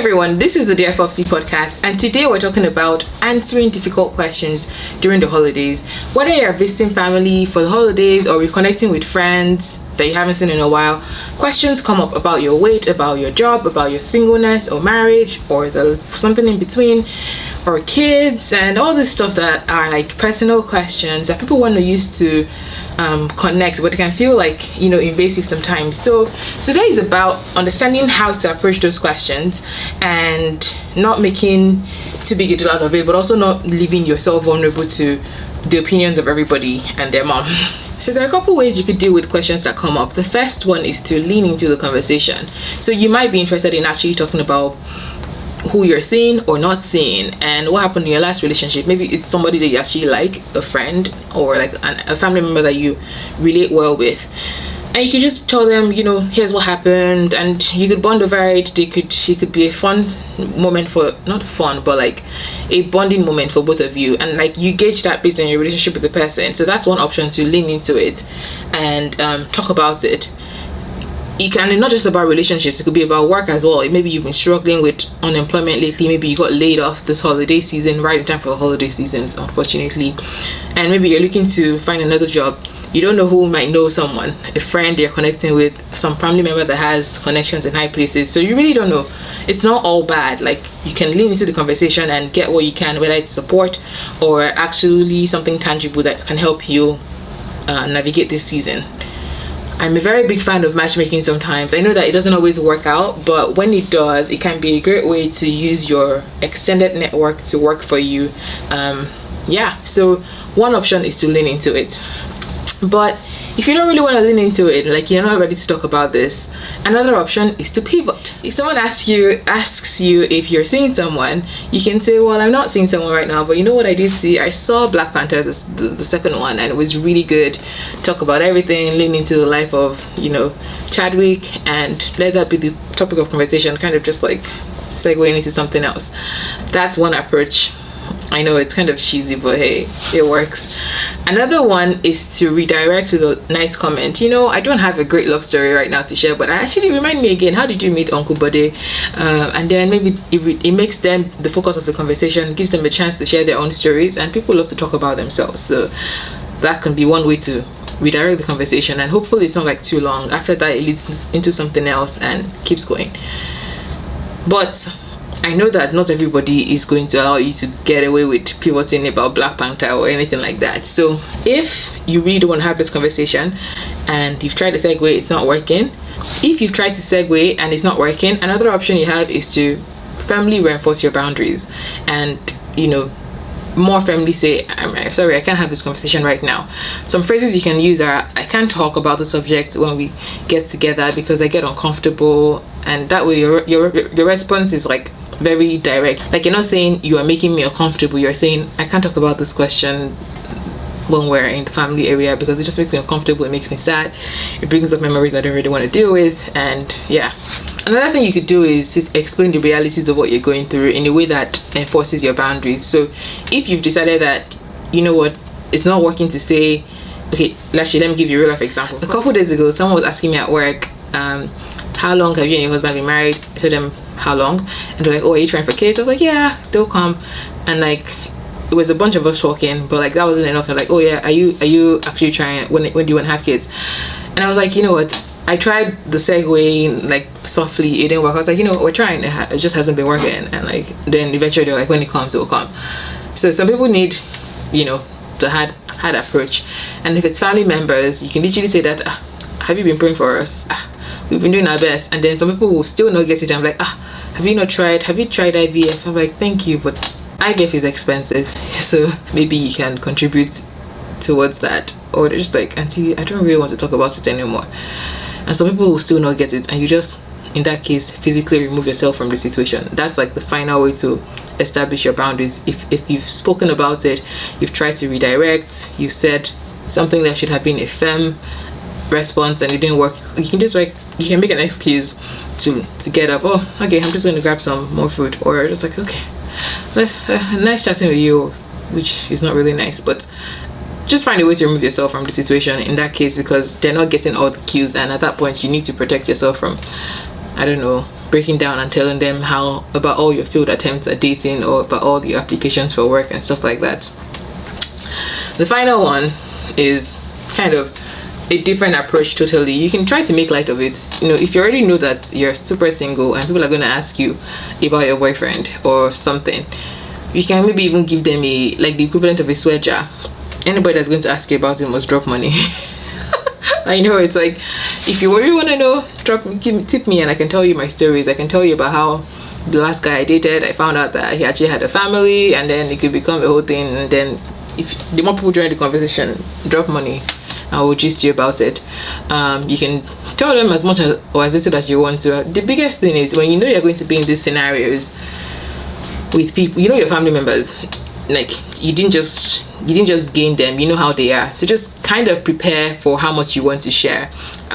everyone, this is the Dear Fopsy podcast, and today we're talking about answering difficult questions during the holidays. Whether you're visiting family for the holidays or reconnecting with friends that you haven't seen in a while, questions come up about your weight, about your job, about your singleness or marriage or something in between, or kids, and all this stuff that are like personal questions that people want to use to connect, but it can feel like, invasive sometimes. So today is about understanding how to approach those questions and not making too big a deal out of it, but also not leaving yourself vulnerable to the opinions of everybody and their mom. So there are a couple ways you could deal with questions that come up. The first one is to lean into the conversation. So you might be interested in actually talking about who you're seeing or not seeing and what happened in your last relationship. Maybe it's somebody that you actually like, a friend, or like a family member that you relate well with, and you can just tell them, here's what happened, and you could bond over it. It could be a fun moment, for not fun, but like a bonding moment for both of you, and like you gauge that based on your relationship with the person. So that's one option, to lean into it and talk about it. It can not just about relationships, it could be about work as well. Maybe you've been struggling with unemployment lately. Maybe you got laid off this holiday season, right in time for the holiday seasons, unfortunately, and maybe you're looking to find another job. You don't know who might know someone, a friend you're connecting with, some family member that has connections in high places. So you really don't know. It's not all bad. Like, you can lean into the conversation and get what you can, whether it's support or actually something tangible that can help you navigate this season. I'm a very big fan of matchmaking sometimes. I know that it doesn't always work out, but when it does, it can be a great way to use your extended network to work for you. So one option is to lean into it. But if you don't really want to lean into it, like you're not ready to talk about this, another option is to pivot. If someone asks you if you're seeing someone, you can say, well, I'm not seeing someone right now, but you know what I did see? I saw Black Panther, the second one, and it was really good. Talk about everything, lean into the life of, Chadwick, and let that be the topic of conversation, kind of just like segueing into something else. That's one approach. I know it's kind of cheesy, but hey, it works. Another one is to redirect with a nice comment. I don't have a great love story right now to share, but actually remind me again, how did you meet Uncle Bode? And then maybe it makes them the focus of the conversation, gives them a chance to share their own stories, and people love to talk about themselves. So that can be one way to redirect the conversation, and hopefully it's not like too long. After that, it leads into something else and keeps going. But I know that not everybody is going to allow you to get away with pivoting about Black Panther or anything like that. So if you really don't want to have this conversation and you've tried to segue, it's not working. If you've tried to segue and it's not working, another option you have is to firmly reinforce your boundaries and, more firmly say, I'm sorry, I can't have this conversation right now. Some phrases you can use are, I can't talk about the subject when we get together because I get uncomfortable. And that way your response is like very direct. Like, you're not saying you are making me uncomfortable, you're saying I can't talk about this question when we're in the family area because it just makes me uncomfortable, it makes me sad, it brings up memories I don't really want to deal with. And yeah, another thing you could do is to explain the realities of what you're going through in a way that enforces your boundaries. So if you've decided that, it's not working to say, okay, let me give you a real life example. A couple days ago, someone was asking me at work, how long have you and your husband been married? I told them how long, and they're like, oh, are you trying for kids? I was like, yeah, they'll come. And like, it was a bunch of us talking, but like that wasn't enough. They're like, oh yeah, are you actually trying? When do you want to have kids? And I was like, you know what, I tried the segue like softly, it didn't work. I was like, we're trying, it just hasn't been working. And like, then eventually they're like, when it comes, it will come. So some people need, to hard approach. And if it's family members, you can literally say that, have you been praying for us? We've been doing our best. And then some people will still not get it. I'm like, have you tried IVF? I'm like, thank you, but IVF is expensive, so maybe you can contribute towards that. Or they're just like, auntie, I don't really want to talk about it anymore. And some people will still not get it, and you just, in that case, physically remove yourself from the situation. That's like the final way to establish your boundaries. If you've spoken about it, you've tried to redirect, you said something that should have been a firm response and it didn't work, you can make an excuse to get up. Oh, okay, I'm just going to grab some more food, or just like, okay, let's nice chatting with you, which is not really nice, but just find a way to remove yourself from the situation in that case, because they're not getting all the cues, and at that point you need to protect yourself from, I don't know, breaking down and telling them how about all your failed attempts at dating or about all the applications for work and stuff like that. The final one is kind of a different approach totally. You can try to make light of it. You know, if you already know that you're super single and people are going to ask you about your boyfriend or something, you can maybe even give them a, like, the equivalent of a sweat jar. Anybody that's going to ask you about it must drop money. I know, it's like, if you really want to know, tip me and I can tell you my stories. I can tell you about how the last guy I dated, I found out that he actually had a family, and then it could become a whole thing. And then if the more people join the conversation, drop money, I will gist you about it. You can tell them as much as or as little as you want to. The biggest thing is when you know you're going to be in these scenarios with people, you know, your family members, like you didn't just gain them, you know how they are, so just kind of prepare for how much you want to share.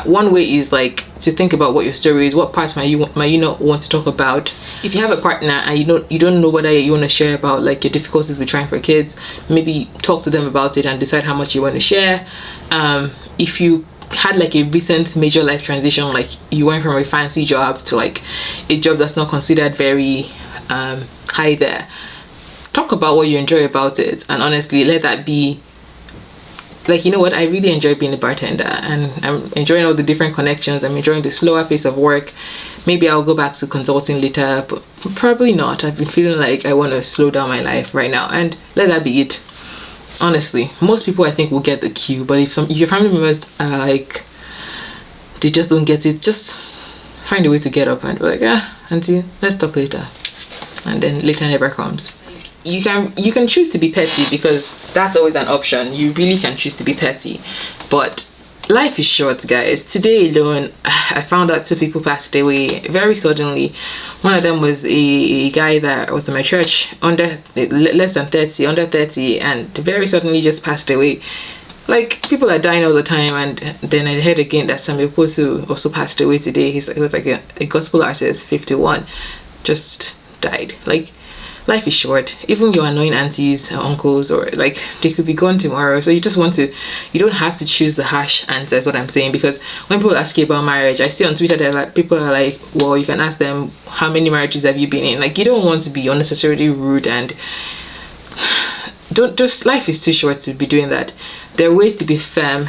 One way is like to think about what your story is, what parts might you not want to talk about. If you have a partner and you don't know whether you want to share about like your difficulties with trying for kids, maybe talk to them about it and decide how much you want to share. If you had like a recent major life transition, like you went from a fancy job to like a job that's not considered very high there, talk about what you enjoy about it, and honestly let that be like, you know what, I really enjoy being a bartender and I'm enjoying all the different connections, I'm enjoying the slower pace of work, maybe I'll go back to consulting later, but probably not. I've been feeling like I want to slow down my life right now, and let that be it. Honestly, most people I think will get the cue, but if your family members are like, they just don't get it, just find a way to get up and be like, auntie, let's talk later, and then later never comes. You can choose to be petty, because that's always an option. You really can choose to be petty, but life is short, guys. Today alone, I found out 2 people passed away very suddenly. One of them was a guy that was in my church, under 30, and very suddenly just passed away. Like, people are dying all the time. And then I heard again that Samuel Posu also passed away today. He was like a gospel artist, 51, just died. Like, life is short. Even your annoying aunties or uncles, or like, they could be gone tomorrow. So you don't have to choose the harsh answers, what I'm saying. Because when people ask you about marriage, I see on Twitter that like people are like, well, you can ask them, how many marriages have you been in? Like, you don't want to be unnecessarily rude, and life is too short to be doing that. There are ways to be firm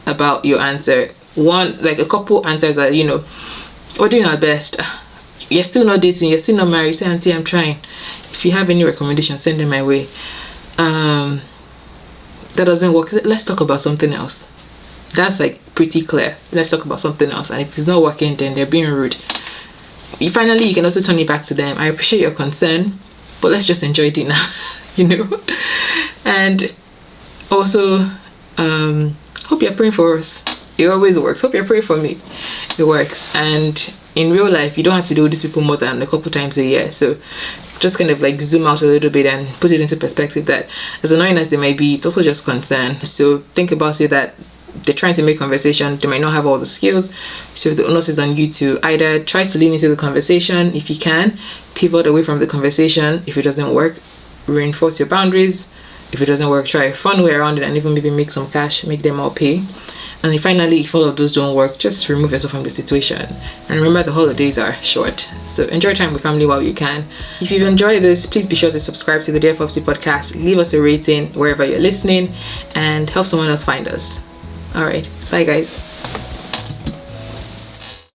about your answer. One, like a couple answers are, you know, we're doing our best. You're still not dating, you're still not married, say, auntie, I'm trying. If you have any recommendations, send them my way. That doesn't work, let's talk about something else. That's like pretty clear. Let's talk about something else. And if it's not working, then they're being rude. You can also turn it back to them. I appreciate your concern, but let's just enjoy dinner. You know. And also, hope you're praying for us. It always works. Hope you're praying for me. It works. And in real life, you don't have to do with these people more than a couple times a year. So just kind of like zoom out a little bit and put it into perspective that as annoying as they may be, it's also just concern. So think about it that they're trying to make conversation. They might not have all the skills. So the onus is on you to either try to lean into the conversation if you can, pivot away from the conversation. If it doesn't work, reinforce your boundaries. If it doesn't work, try a fun way around it and even maybe make some cash, make them all pay. And finally, if all of those don't work, just remove yourself from the situation. And remember, the holidays are short, so enjoy time with family while you can. If you've enjoyed this, please be sure to subscribe to the Dear Fopsy podcast, leave us a rating wherever you're listening, and help someone else find us. All right, bye guys.